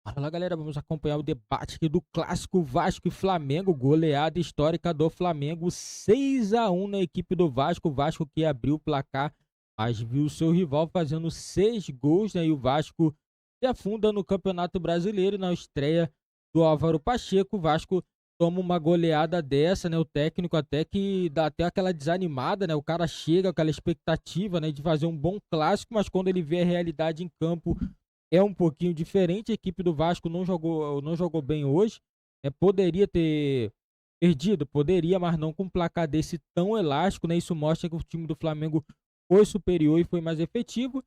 Fala galera, vamos acompanhar o debate aqui do clássico Vasco e Flamengo, goleada histórica do Flamengo, 6-1 na equipe do Vasco, o Vasco que abriu o placar, mas viu seu rival fazendo 6 gols, né? E o Vasco se afunda no Campeonato Brasileiro na estreia do Álvaro Pacheco. O Vasco toma uma goleada dessa, né? O técnico até que dá até aquela desanimada, né? O cara chega com aquela expectativa, né, de fazer um bom clássico, mas quando ele vê a realidade em campo é um pouquinho diferente. A equipe do Vasco não jogou bem hoje. Poderia ter perdido, poderia, mas não com um placar desse tão elástico, né? Isso mostra que o time do Flamengo foi superior e foi mais efetivo. O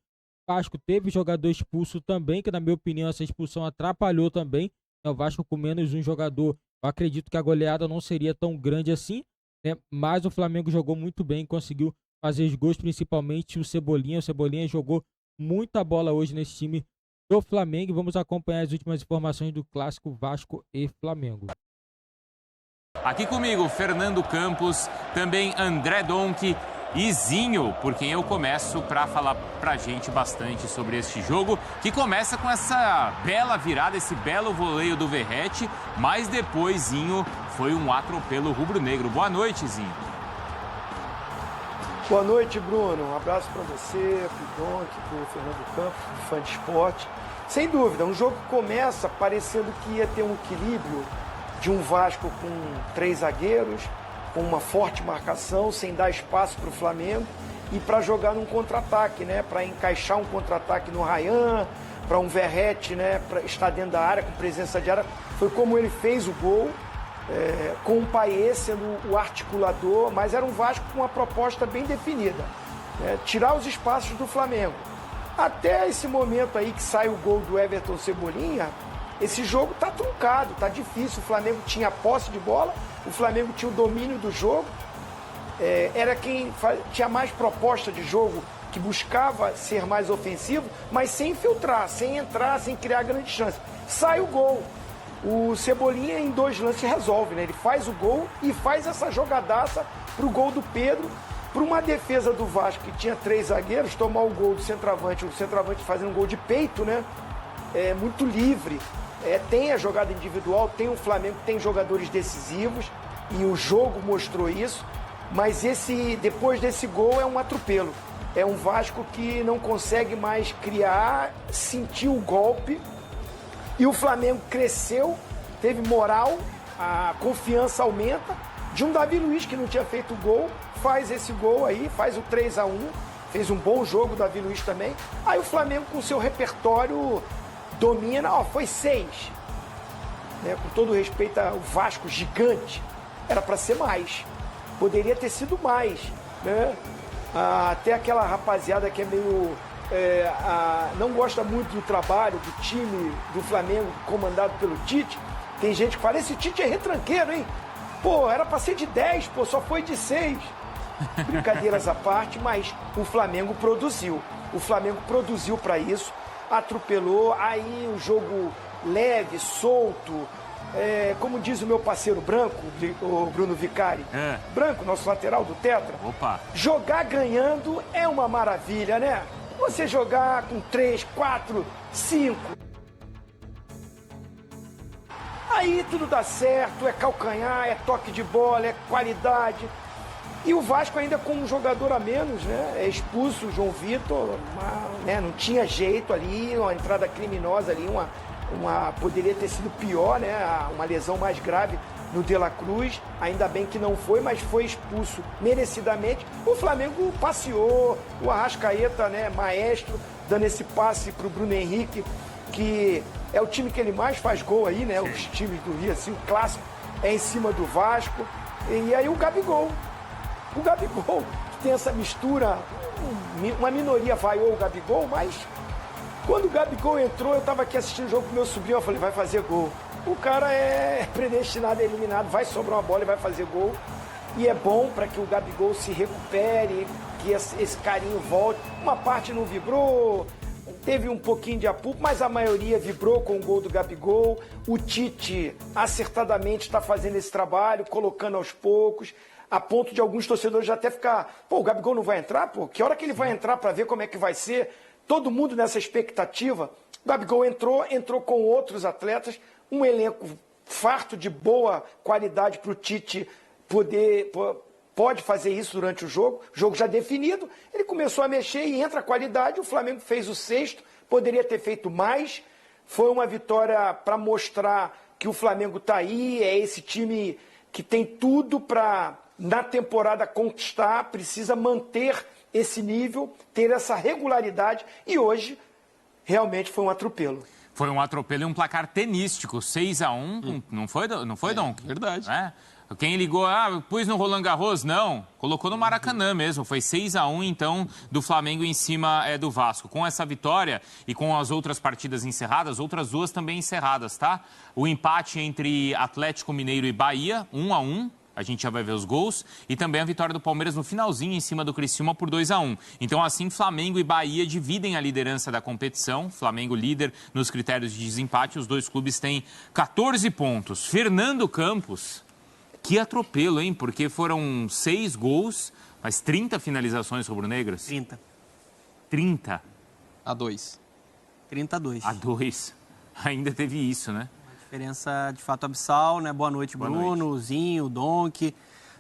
Vasco teve jogador expulso também, que na minha opinião essa expulsão atrapalhou também. O Vasco com menos um jogador, eu acredito que a goleada não seria tão grande assim, né? Mas o Flamengo jogou muito bem, conseguiu fazer os gols, principalmente o Cebolinha. O Cebolinha jogou muita bola hoje nesse time do Flamengo. Vamos acompanhar as últimas informações do clássico Vasco e Flamengo. Aqui comigo, Fernando Campos, também André Donk e Zinho, por quem eu começo para falar pra gente bastante sobre este jogo, que começa com essa bela virada, esse belo voleio do Verratti, mas depois, Zinho, foi um atropelo rubro-negro. Boa noite, Zinho. Boa noite, Bruno. Um abraço para você, pro Donk, pro Fernando Campos, fã de esporte. Sem dúvida, um jogo que começa parecendo que ia ter um equilíbrio de um Vasco com 3 zagueiros, com uma forte marcação, sem dar espaço para o Flamengo e para jogar num contra-ataque, né? Para encaixar um contra-ataque no Ryan, para um Verratti, né? Para estar dentro da área, com presença de área. Foi como ele fez o gol. Com o Payet sendo o articulador, mas era um Vasco com uma proposta bem definida, tirar os espaços do Flamengo. Até esse momento aí que sai o gol do Everton Cebolinha, esse jogo tá truncado, tá difícil. O Flamengo tinha posse de bola, o Flamengo tinha o domínio do jogo, era quem tinha mais proposta de jogo, que buscava ser mais ofensivo, mas sem infiltrar, sem entrar, sem criar grande chance. Sai o gol. O Cebolinha em 2 lances resolve, né? Ele faz o gol e faz essa jogadaça pro gol do Pedro, para uma defesa do Vasco que tinha 3 zagueiros, tomar o gol do centroavante, o centroavante fazendo um gol de peito, né? Muito livre. Tem a jogada individual, tem o Flamengo, tem jogadores decisivos e o jogo mostrou isso, mas depois desse gol é um atropelo. É um Vasco que não consegue mais criar, sentir o golpe. E o Flamengo cresceu, teve moral, a confiança aumenta. De um Davi Luiz que não tinha feito gol, faz esse gol aí, faz o 3-1, fez um bom jogo o Davi Luiz também. Aí o Flamengo com seu repertório domina, foi 6. Com todo respeito ao Vasco gigante, era para ser mais. Poderia ter sido mais, né? Até aquela rapaziada que é meio... não gosta muito do trabalho do time do Flamengo comandado pelo Tite. Tem gente que fala, esse Tite é retranqueiro, hein? Pô, era pra ser de 10, pô, só foi de 6. Brincadeiras à parte, mas o Flamengo produziu. O Flamengo produziu para isso, atropelou, aí o jogo leve, solto. Como diz o meu parceiro Branco, o Bruno Vicari, Branco, nosso lateral do Tetra. Opa. Jogar ganhando é uma maravilha, né? Você jogar com 3, 4, 5. Aí tudo dá certo, é calcanhar, é toque de bola, é qualidade. E o Vasco ainda com um jogador a menos, né? É expulso o João Vitor, não tinha jeito ali, uma entrada criminosa ali, poderia ter sido pior, né? Uma lesão mais grave no De La Cruz, ainda bem que não foi, mas foi expulso merecidamente. O Flamengo passeou, o Arrascaeta, né, maestro, dando esse passe para o Bruno Henrique, que é o time que ele mais faz gol aí, né? Os times do Rio, assim, o clássico é em cima do Vasco. E aí o Gabigol, que tem essa mistura, uma minoria vaiou o Gabigol, mas quando o Gabigol entrou, eu estava aqui assistindo o jogo com meu sobrinho, eu falei, vai fazer gol. O cara é predestinado, é eliminado, vai sobrar uma bola e vai fazer gol. E é bom para que o Gabigol se recupere, que esse carinho volte. Uma parte não vibrou, teve um pouquinho de apupo, mas a maioria vibrou com o gol do Gabigol. O Tite acertadamente está fazendo esse trabalho, colocando aos poucos, a ponto de alguns torcedores já até ficar, o Gabigol não vai entrar? Que hora que ele vai entrar para ver como é que vai ser? Todo mundo nessa expectativa. O Gabigol entrou com outros atletas, um elenco farto de boa qualidade para o Tite pode fazer isso durante o jogo já definido. Ele começou a mexer e entra a qualidade. O Flamengo fez o 6º, poderia ter feito mais. Foi uma vitória para mostrar que o Flamengo está aí, é esse time que tem tudo para, na temporada, conquistar, precisa manter esse nível, ter essa regularidade, e hoje realmente foi um atropelo. Foi um atropelo e um placar tenístico, 6-1, não foi, Dom? Verdade. É? Quem ligou, pus no Roland Garros? Não, colocou no Maracanã mesmo. Foi 6-1, então, do Flamengo em cima do Vasco. Com essa vitória e com as outras partidas encerradas, outras 2 também encerradas, tá? O empate entre Atlético Mineiro e Bahia, 1-1. A gente já vai ver os gols. E também a vitória do Palmeiras no finalzinho em cima do Criciúma por 2-1. Então, assim, Flamengo e Bahia dividem a liderança da competição. Flamengo líder nos critérios de desempate. Os 2 clubes têm 14 pontos. Fernando Campos, que atropelo, hein? Porque foram 6 gols, mas 30 finalizações rubro-negras. 30. A 2. 30-2. A 2. Ainda teve isso, né? Diferença de fato abissal, né? Boa noite, Boa Bruno, noite. Zinho, Donk,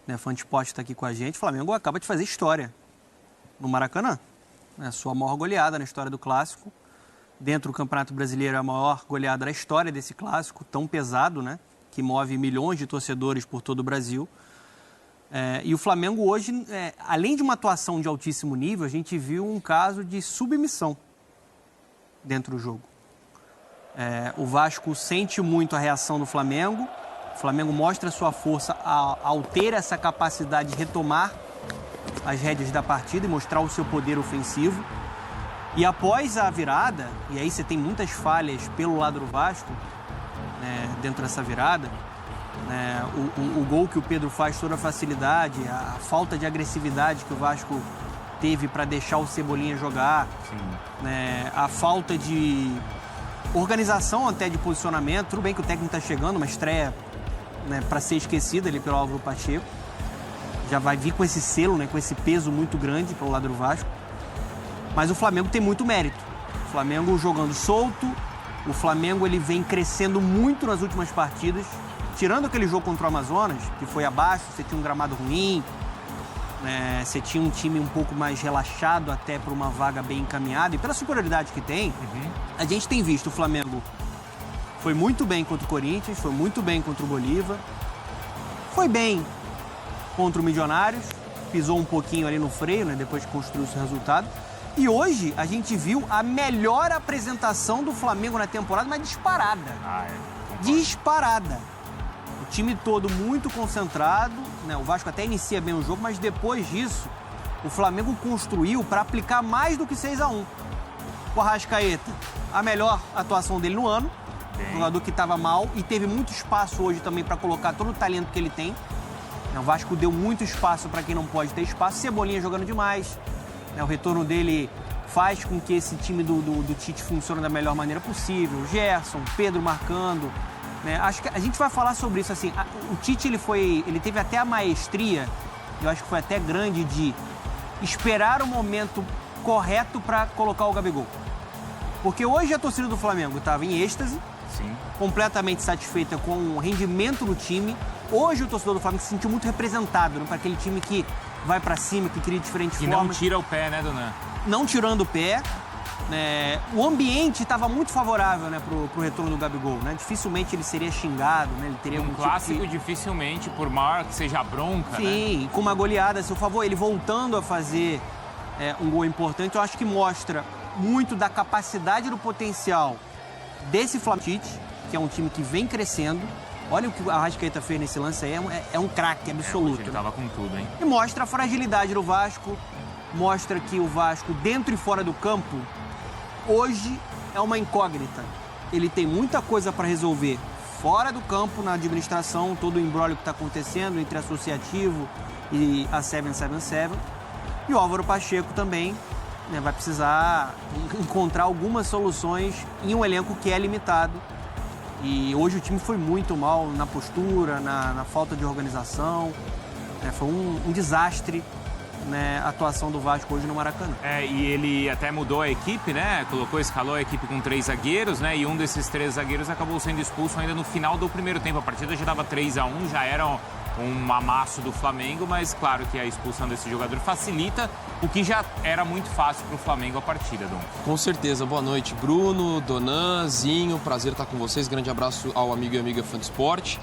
né? Fã de esporte está aqui com a gente. O Flamengo acaba de fazer história no Maracanã. Né? Sua maior goleada na história do Clássico. Dentro do Campeonato Brasileiro, a maior goleada da história desse Clássico, tão pesado, né? Que move milhões de torcedores por todo o Brasil. E o Flamengo hoje, além de uma atuação de altíssimo nível, a gente viu um caso de submissão dentro do jogo. O Vasco sente muito a reação do Flamengo. O Flamengo mostra sua força ao ter essa capacidade de retomar as rédeas da partida e mostrar o seu poder ofensivo. E após a virada, e aí você tem muitas falhas pelo lado do Vasco, dentro dessa virada, o gol que o Pedro faz, toda a facilidade, a falta de agressividade que o Vasco teve para deixar o Cebolinha jogar, a falta de organização até de posicionamento. Tudo bem que o técnico está chegando, uma estreia para ser esquecida ali pelo Álvaro Pacheco. Já vai vir com esse selo, com esse peso muito grande pelo lado do Vasco. Mas o Flamengo tem muito mérito. O Flamengo jogando solto, o Flamengo ele vem crescendo muito nas últimas partidas. Tirando aquele jogo contra o Amazonas, que foi abaixo, você tinha um gramado ruim, você tinha um time um pouco mais relaxado até para uma vaga bem encaminhada. E pela superioridade que tem, a gente tem visto o Flamengo foi muito bem contra o Corinthians, foi muito bem contra o Bolívar, foi bem contra o Milionários, pisou um pouquinho ali no freio, depois que construiu esse resultado. E hoje a gente viu a melhor apresentação do Flamengo na temporada, mas disparada. Disparada. O time todo muito concentrado, o Vasco até inicia bem o jogo, mas depois disso, o Flamengo construiu para aplicar mais do que 6-1. O Arrascaeta, a melhor atuação dele no ano, jogador que estava mal e teve muito espaço hoje também para colocar todo o talento que ele tem. O Vasco deu muito espaço para quem não pode ter espaço. Cebolinha jogando demais. O retorno dele faz com que esse time do Tite funcione da melhor maneira possível. Gerson, Pedro marcando. Acho que a gente vai falar sobre isso. Assim, o Tite ele teve até a maestria, eu acho que foi até grande, de esperar o momento correto para colocar o Gabigol. Porque hoje a torcida do Flamengo estava em êxtase, completamente satisfeita com o rendimento do time. Hoje o torcedor do Flamengo se sentiu muito representado, para aquele time que vai para cima, que cria diferentes formas. E não tira o pé, né, Dona? Não tirando o pé. O ambiente estava muito favorável pro retorno do Gabigol. Dificilmente ele seria xingado, ele teria um clássico tipo de... dificilmente, por maior que seja a bronca. Sim, com uma goleada a seu favor, ele voltando a fazer um gol importante, eu acho que mostra muito da capacidade e do potencial desse Flamengo, que é um time que vem crescendo. Olha o que o Arrascaeta fez nesse lance aí, é um craque absoluto. Ele tava com tudo, hein? E mostra a fragilidade do Vasco, mostra que o Vasco, dentro e fora do campo, hoje é uma incógnita. Ele tem muita coisa para resolver fora do campo, na administração, todo o imbróglio que está acontecendo entre Associativo e a 777. E o Álvaro Pacheco também vai precisar encontrar algumas soluções em um elenco que é limitado. E hoje o time foi muito mal na postura, na falta de organização. Foi um desastre né, a atuação do Vasco hoje no Maracanã. E ele até mudou a equipe, né? Escalou a equipe com 3 zagueiros, né? E um desses 3 zagueiros acabou sendo expulso ainda no final do primeiro tempo. A partida já dava 3-1, já era um amasso do Flamengo, mas claro que a expulsão desse jogador facilita o que já era muito fácil para o Flamengo a partida, Dom. Com certeza. Boa noite, Bruno, Donan, Zinho. Prazer estar com vocês. Grande abraço ao amigo e amiga fã de esporte.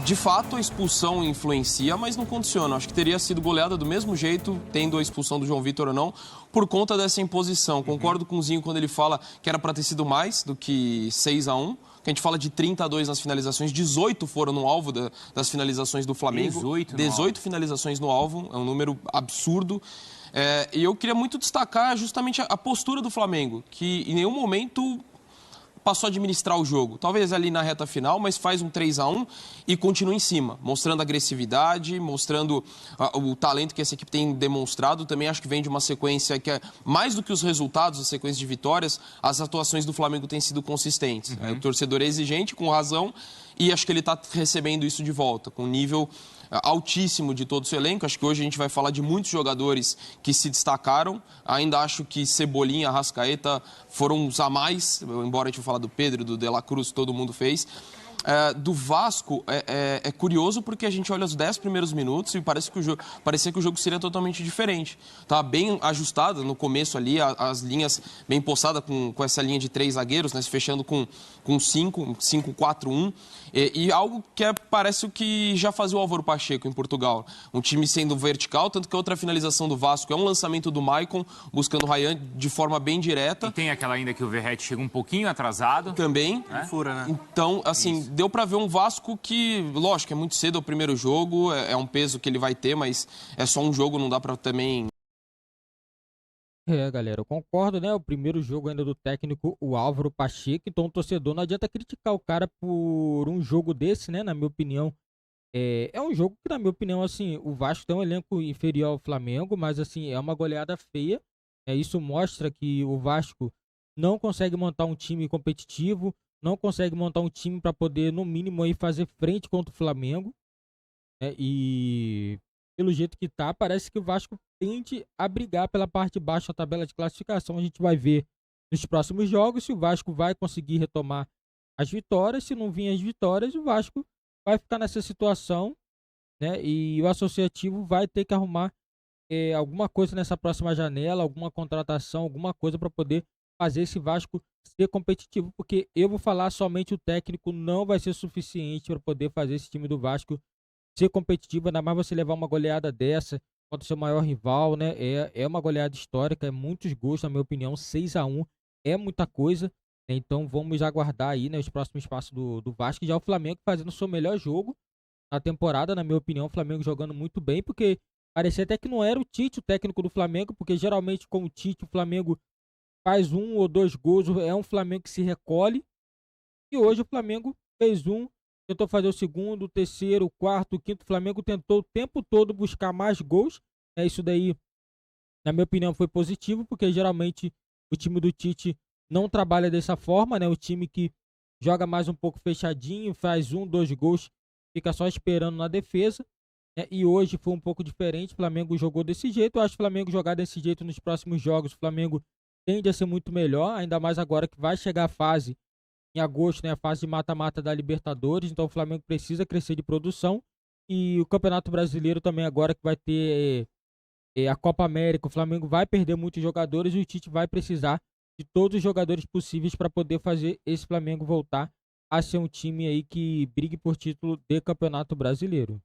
De fato, a expulsão influencia, mas não condiciona. Acho que teria sido goleada do mesmo jeito, tendo a expulsão do João Vitor ou não, por conta dessa imposição. Concordo com o Zinho quando ele fala que era para ter sido mais do que 6-1. Que a gente fala de 32 nas finalizações, 18 foram no alvo das finalizações do Flamengo. 18 finalizações no alvo, é um número absurdo. E eu queria muito destacar justamente a postura do Flamengo, que em nenhum momento passou a administrar o jogo. Talvez ali na reta final, mas faz um 3-1 e continua em cima, mostrando agressividade, mostrando o talento que essa equipe tem demonstrado. Também acho que vem de uma sequência que é mais do que os resultados, a sequência de vitórias, as atuações do Flamengo têm sido consistentes. O torcedor é exigente, com razão, e acho que ele está recebendo isso de volta, com nível altíssimo de todo o seu elenco. Acho que hoje a gente vai falar de muitos jogadores que se destacaram. Ainda acho que Cebolinha, Arrascaeta foram os a mais, embora a gente vá falar do Pedro, do De La Cruz, todo mundo fez. Do Vasco é curioso porque a gente olha os 10 primeiros minutos e parecia que o jogo seria totalmente diferente. Estava bem ajustado no começo ali, as linhas bem postadas com essa linha de 3 zagueiros, né, se fechando com 5-4-1. E algo que parece o que já fazia o Álvaro Pacheco em Portugal. Um time sendo vertical, tanto que a outra finalização do Vasco é um lançamento do Maicon, buscando o Ryan de forma bem direta. E tem aquela ainda que o Verratti chega um pouquinho atrasado. Também. Fura, né? Então, assim, deu para ver um Vasco que, lógico, é muito cedo o primeiro jogo, é um peso que ele vai ter, mas é só um jogo, não dá para também... Galera, eu concordo, né? O primeiro jogo ainda do técnico, o Álvaro Pacheco, então o torcedor não adianta criticar o cara por um jogo desse, né? Na minha opinião, é um jogo que, na minha opinião, assim, o Vasco tem um elenco inferior ao Flamengo, mas, assim, é uma goleada feia. Isso mostra que o Vasco não consegue montar um time competitivo, não consegue montar um time para poder, no mínimo, aí fazer frente contra o Flamengo, né? E pelo jeito que tá, parece que o Vasco tende a brigar pela parte de baixo da tabela de classificação. A gente vai ver nos próximos jogos se o Vasco vai conseguir retomar as vitórias. Se não vir as vitórias, o Vasco vai ficar nessa situação, né? E o Associativo vai ter que arrumar alguma coisa nessa próxima janela, alguma contratação, alguma coisa para poder fazer esse Vasco ser competitivo, porque eu vou falar, somente o técnico não vai ser suficiente para poder fazer esse time do Vasco ser competitivo, ainda mais você levar uma goleada dessa contra o seu maior rival, né? É uma goleada histórica, é muitos gols, na minha opinião, 6-1 é muita coisa, né? Então vamos aguardar aí, né, os próximos passos do Vasco. Já o Flamengo fazendo o seu melhor jogo na temporada, na minha opinião, o Flamengo jogando muito bem, porque parecia até que não era o Tite o técnico do Flamengo, porque geralmente com o Tite o Flamengo faz 1 ou 2 gols, é um Flamengo que se recolhe, e hoje o Flamengo fez tentou fazer o segundo, o terceiro, o quarto, o quinto. O Flamengo tentou o tempo todo buscar mais gols. Isso daí, na minha opinião, foi positivo, porque geralmente o time do Tite não trabalha dessa forma, né? O time que joga mais um pouco fechadinho, faz 1, 2 gols, fica só esperando na defesa, né? E hoje foi um pouco diferente. O Flamengo jogou desse jeito. Eu acho que o Flamengo jogar desse jeito nos próximos jogos, o Flamengo tende a ser muito melhor, ainda mais agora que vai chegar a fase em agosto, né, a fase de mata-mata da Libertadores. Então o Flamengo precisa crescer de produção, e o Campeonato Brasileiro também agora que vai ter a Copa América, o Flamengo vai perder muitos jogadores e o Tite vai precisar de todos os jogadores possíveis para poder fazer esse Flamengo voltar a ser um time aí que brigue por título de Campeonato Brasileiro.